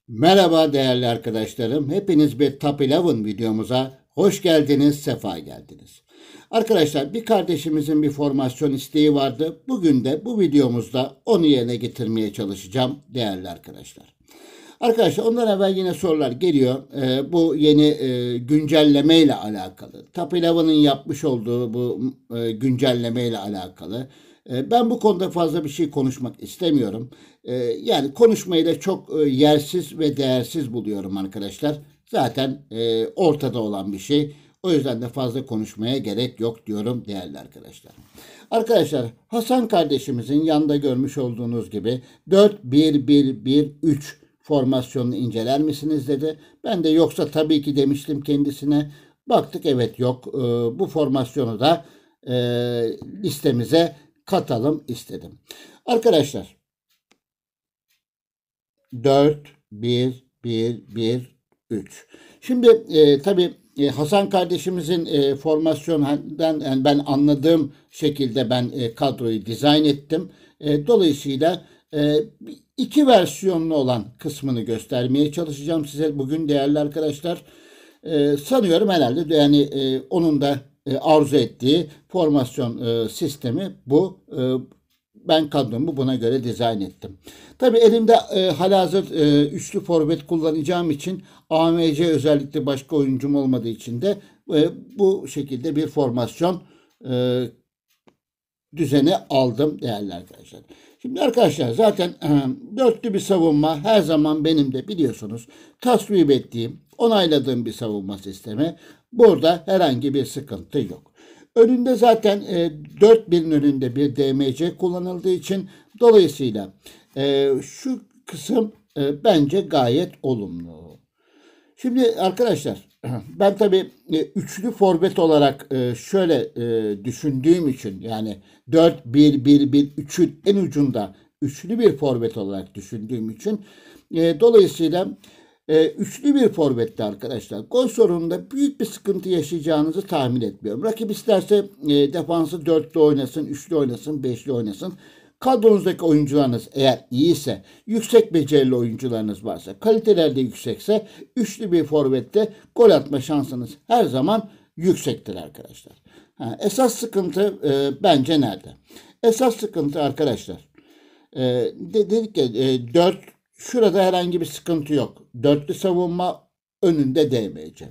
Merhaba değerli arkadaşlarım. Hepiniz bir Top 11 videomuza hoş geldiniz, sefa geldiniz. Arkadaşlar bir kardeşimizin bir formasyon isteği vardı. Bugün de bu videomuzda onu yerine getirmeye çalışacağım değerli arkadaşlar. Arkadaşlar ondan evvel yine sorular geliyor. Bu yeni güncelleme ile alakalı. Top 11'ın yapmış olduğu bu güncelleme ile alakalı. Ben bu konuda fazla bir şey konuşmak istemiyorum. Yani konuşmayı da çok yersiz ve değersiz buluyorum arkadaşlar. Zaten ortada olan bir şey. O yüzden de fazla konuşmaya gerek yok diyorum değerli arkadaşlar. Arkadaşlar Hasan kardeşimizin yanında görmüş olduğunuz gibi 4-1-1-1-3 formasyonunu inceler misiniz dedi. Ben de yoksa tabii ki demiştim kendisine. Baktık evet yok. Bu formasyonu da listemize katalım istedim. Arkadaşlar 4-1-1-1-3. Şimdi tabii Hasan kardeşimizin formasyonundan yani ben anladığım şekilde ben kadroyu dizayn ettim. Dolayısıyla iki versiyonlu olan kısmını göstermeye çalışacağım size bugün değerli arkadaşlar. Sanıyorum herhalde yani onun da arzu ettiği formasyon sistemi bu. Ben kadromu buna göre dizayn ettim. Tabii elimde halihazır üçlü forvet kullanacağım için AMC özellikle başka oyuncum olmadığı için de bu şekilde bir formasyon düzeni aldım değerli arkadaşlar. Şimdi arkadaşlar zaten dörtlü bir savunma her zaman benim de biliyorsunuz tasvip ettiğim, onayladığım bir savunma sistemi. Burada herhangi bir sıkıntı yok. Önünde zaten 4-1'in önünde bir DMC kullanıldığı için dolayısıyla şu kısım bence gayet olumlu. Şimdi arkadaşlar ben tabii üçlü forvet olarak şöyle düşündüğüm için yani 4-1-1-1-3'ün en ucunda üçlü bir forvet olarak düşündüğüm için dolayısıyla üçlü bir forvette arkadaşlar gol sorununda büyük bir sıkıntı yaşayacağınızı tahmin etmiyorum. Rakip isterse defansı dörtlü oynasın, üçlü oynasın, beşli oynasın. Kadronuzdaki oyuncularınız eğer iyiyse, yüksek becerili oyuncularınız varsa, kaliteler de yüksekse, üçlü bir forvette gol atma şansınız her zaman yüksektir arkadaşlar. Esas sıkıntı bence nerede? Esas sıkıntı arkadaşlar, dedik ya 4 şurada herhangi bir sıkıntı yok. Dörtlü savunma önünde DMC.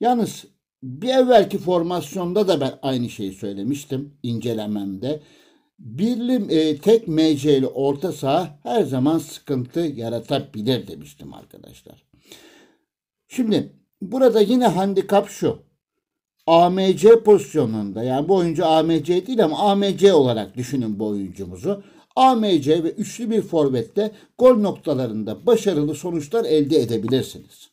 Yalnız bir evvelki formasyonda da ben aynı şeyi söylemiştim incelememde. Birli tek MC'li orta saha her zaman sıkıntı yaratabilir demiştim arkadaşlar. Şimdi burada yine handikap şu. AMC pozisyonunda yani bu oyuncu AMC değil ama AMC olarak düşünün bu oyuncumuzu. AMC ve üçlü bir forvette gol noktalarında başarılı sonuçlar elde edebilirsiniz.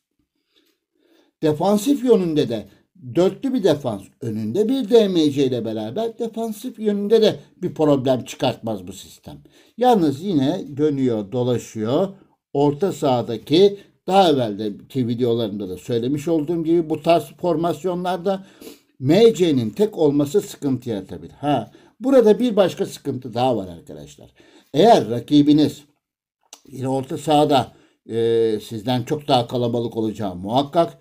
Defansif yönünde de dörtlü bir defans önünde bir DMC ile beraber defansif yönünde de bir problem çıkartmaz bu sistem. Yalnız yine dönüyor dolaşıyor orta sahadaki daha evveldeki videolarımda da söylemiş olduğum gibi bu tarz formasyonlarda MC'nin tek olması sıkıntı yaratabilir. Burada bir başka sıkıntı daha var arkadaşlar. Eğer rakibiniz yine orta sahada sizden çok daha kalabalık olacağı muhakkak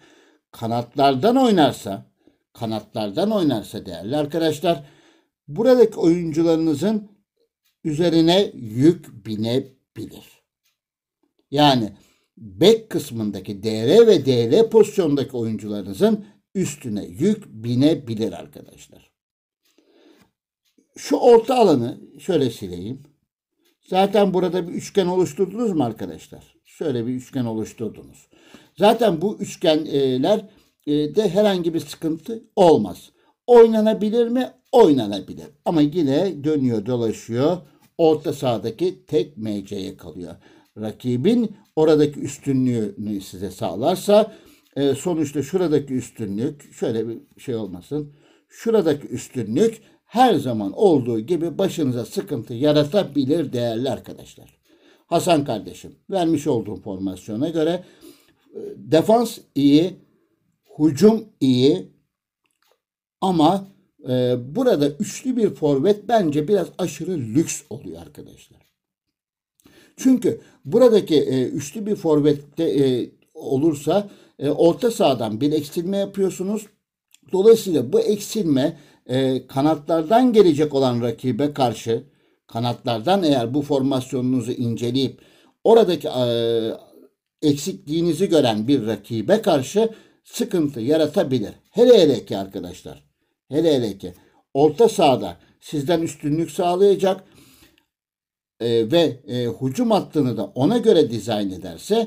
kanatlardan oynarsa değerli arkadaşlar buradaki oyuncularınızın üzerine yük binebilir. Yani bek kısmındaki DR ve DL pozisyondaki oyuncularınızın üstüne yük binebilir arkadaşlar. Şu orta alanı şöyle sileyim. Zaten burada bir üçgen oluşturdunuz mu arkadaşlar? Şöyle bir üçgen oluşturdunuz. Zaten bu üçgenler de herhangi bir sıkıntı olmaz. Oynanabilir mi? Oynanabilir. Ama yine dönüyor dolaşıyor. Orta sahadaki tek MC'ye kalıyor. Rakibin oradaki üstünlüğünü size sağlarsa sonuçta şuradaki üstünlük şöyle bir şey olmasın. Şuradaki üstünlük her zaman olduğu gibi başınıza sıkıntı yaratabilir değerli arkadaşlar. Hasan kardeşim vermiş olduğum formasyona göre defans iyi, hücum iyi ama burada üçlü bir forvet bence biraz aşırı lüks oluyor arkadaşlar. Çünkü buradaki üçlü bir forvette olursa orta sahadan bir eksilme yapıyorsunuz. Dolayısıyla bu eksilme kanatlardan gelecek olan rakibe karşı, kanatlardan eğer bu formasyonunuzu inceleyip oradaki eksikliğinizi gören bir rakibe karşı sıkıntı yaratabilir. Hele hele ki arkadaşlar, hele hele ki orta sahada sizden üstünlük sağlayacak ve hücum hattını da ona göre dizayn ederse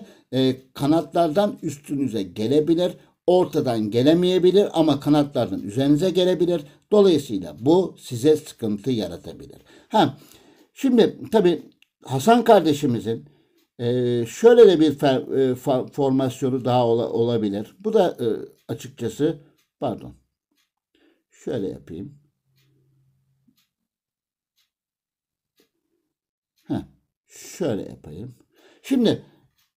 kanatlardan üstünüze gelebilir, ortadan gelemeyebilir ama kanatlardan üzerinize gelebilir. Dolayısıyla bu size sıkıntı yaratabilir. Şimdi tabii Hasan kardeşimizin şöyle de bir formasyonu daha olabilir. Bu da açıkçası, pardon, şöyle yapayım. Şöyle yapayım. Şimdi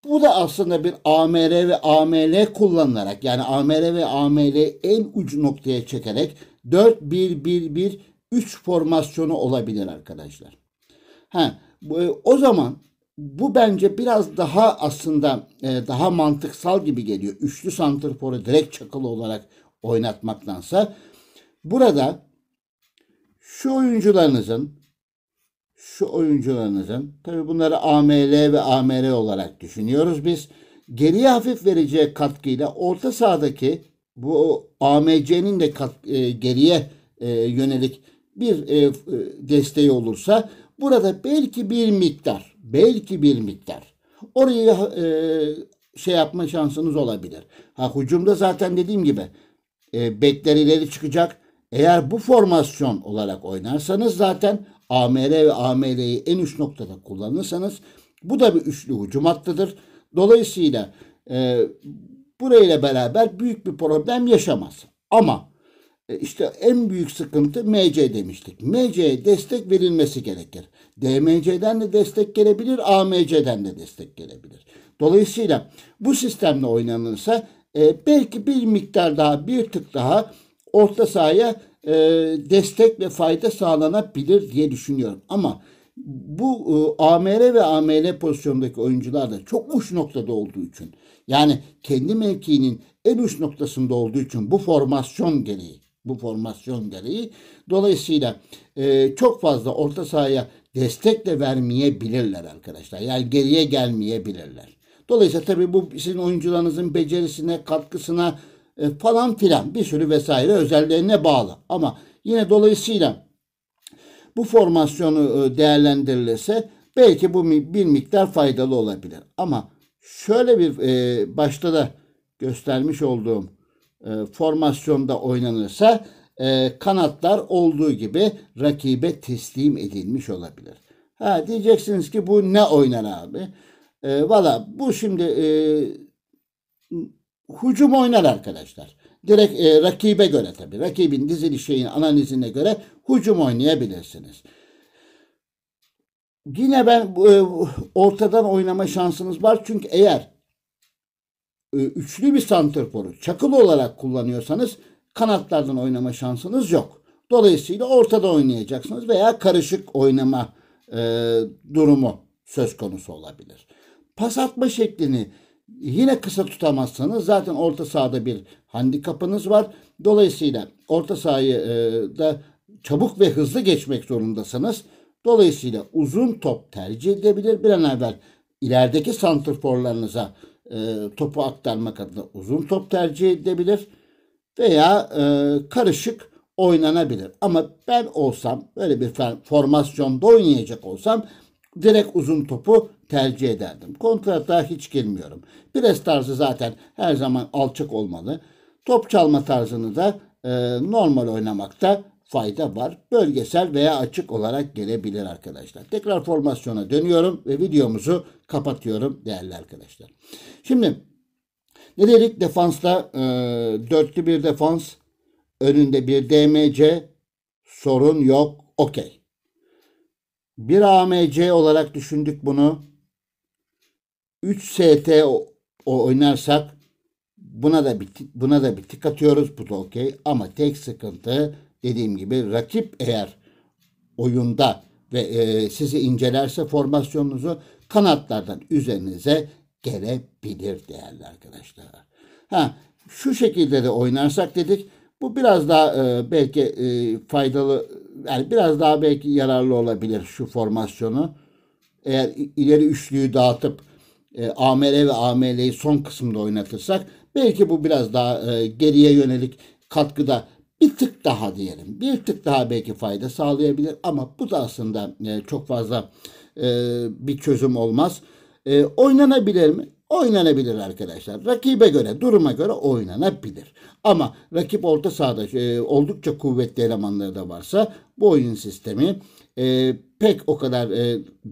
bu da aslında bir AMR ve AML kullanılarak, yani AMR ve AML en ucu noktaya çekerek 4-1-1-1-3 formasyonu olabilir arkadaşlar. O zaman bu bence biraz daha aslında daha mantıksal gibi geliyor. Üçlü santrforu direkt çakılı olarak oynatmaktansa burada şu oyuncularınızın tabii bunları AML ve AMR olarak düşünüyoruz biz. Geriye hafif vereceği katkıyla orta sahadaki bu AMC'nin de geriye yönelik bir desteği olursa burada belki bir miktar orayı şey yapma şansınız olabilir. Hücumda zaten dediğim gibi bekler ileri çıkacak. Eğer bu formasyon olarak oynarsanız zaten AMR ve AML'yi en üst noktada kullanırsanız bu da bir üçlü hücum hattıdır. Dolayısıyla burayla beraber büyük bir problem yaşamaz. Ama işte en büyük sıkıntı MC demiştik. MC'ye destek verilmesi gerekir. DMC'den de destek gelebilir, AMC'den de destek gelebilir. Dolayısıyla bu sistemle oynanırsa belki bir miktar daha, bir tık daha orta sahaya destek ve fayda sağlanabilir diye düşünüyorum. Ama bu AMR ve AML pozisyondaki oyuncular da çok uç noktada olduğu için, yani kendi mevkiinin en uç noktasında olduğu için bu formasyon gereği dolayısıyla çok fazla orta sahaya destek de vermeyebilirler arkadaşlar. Yani geriye gelmeyebilirler. Dolayısıyla tabii bu sizin oyuncularınızın becerisine, katkısına falan filan bir sürü vesaire özelliğine bağlı. Ama yine dolayısıyla bu formasyonu değerlendirilirse belki bu bir miktar faydalı olabilir. Ama şöyle bir başta da göstermiş olduğum formasyonda oynanırsa kanatlar olduğu gibi rakibe teslim edilmiş olabilir. Diyeceksiniz ki bu ne oynar abi? Valla bu şimdi hücum oynar arkadaşlar. Direkt rakibe göre tabii. Rakibin diziliş analizine göre hücum oynayabilirsiniz. Yine ben ortadan oynama şansınız var. Çünkü eğer üçlü bir santrforu çakılı olarak kullanıyorsanız kanatlardan oynama şansınız yok. Dolayısıyla ortada oynayacaksınız veya karışık oynama durumu söz konusu olabilir. Pas atma şeklini yine kısa tutamazsanız zaten orta sahada bir handikapınız var. Dolayısıyla orta sahayı da çabuk ve hızlı geçmek zorundasınız. Dolayısıyla uzun top tercih edebilir. Bir an evvel ilerideki santrforlarınıza topu aktarmak adına uzun top tercih edebilir. Veya karışık oynanabilir. Ama ben olsam, böyle bir formasyonda oynayacak olsam direkt uzun topu tercih ederdim. Kontrata hiç girmiyorum. Pres tarzı zaten her zaman alçak olmalı. Top çalma tarzını da normal oynamakta fayda var. Bölgesel veya açık olarak gelebilir arkadaşlar. Tekrar formasyona dönüyorum ve videomuzu kapatıyorum değerli arkadaşlar. Şimdi ne dedik? Defansta dörtlü bir defans, önünde bir DMC, sorun yok, okey. Bir AMC olarak düşündük bunu. 3 ST oynarsak buna da bir tık atıyoruz. Bu da okey. Ama tek sıkıntı dediğim gibi rakip eğer oyunda sizi incelerse formasyonunuzu kanatlardan üzerinize gelebilir değerli arkadaşlar. Şu şekilde de oynarsak dedik. Bu biraz daha belki faydalı, yani biraz daha belki yararlı olabilir şu formasyonu. Eğer ileri üçlüyü dağıtıp AMR ve AML'yi son kısımda oynatırsak belki bu biraz daha geriye yönelik katkıda bir tık daha diyelim. Bir tık daha belki fayda sağlayabilir ama bu da aslında çok fazla bir çözüm olmaz. Oynanabilir mi? Oynanabilir arkadaşlar. Rakibe göre, duruma göre oynanabilir. Ama rakip orta sahada oldukça kuvvetli elemanları da varsa bu oyun sistemi pek o kadar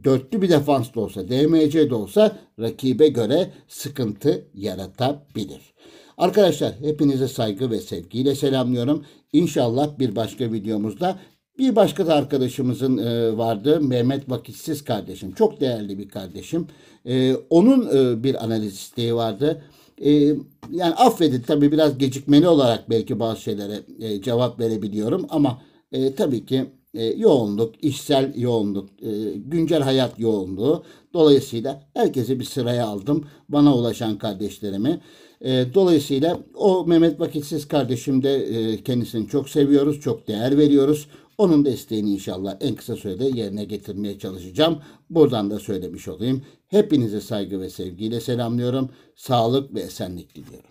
dörtlü bir defans da olsa, DMC de olsa rakibe göre sıkıntı yaratabilir. Arkadaşlar hepinize saygı ve sevgiyle selamlıyorum. İnşallah bir başka videomuzda bir başka da arkadaşımızın vardı. Mehmet Vakitsiz kardeşim. Çok değerli bir kardeşim. Onun bir analiz isteği vardı. Yani affedin tabii biraz gecikmeli olarak belki bazı şeylere cevap verebiliyorum ama tabii ki yoğunluk, işsel yoğunluk, güncel hayat yoğunluğu. Dolayısıyla herkesi bir sıraya aldım. Bana ulaşan kardeşlerimi. Dolayısıyla o Mehmet Vakitsiz kardeşim de kendisini çok seviyoruz, çok değer veriyoruz. Onun desteğini inşallah en kısa sürede yerine getirmeye çalışacağım. Buradan da söylemiş olayım. Hepinize saygı ve sevgiyle selamlıyorum. Sağlık ve esenlik diliyorum.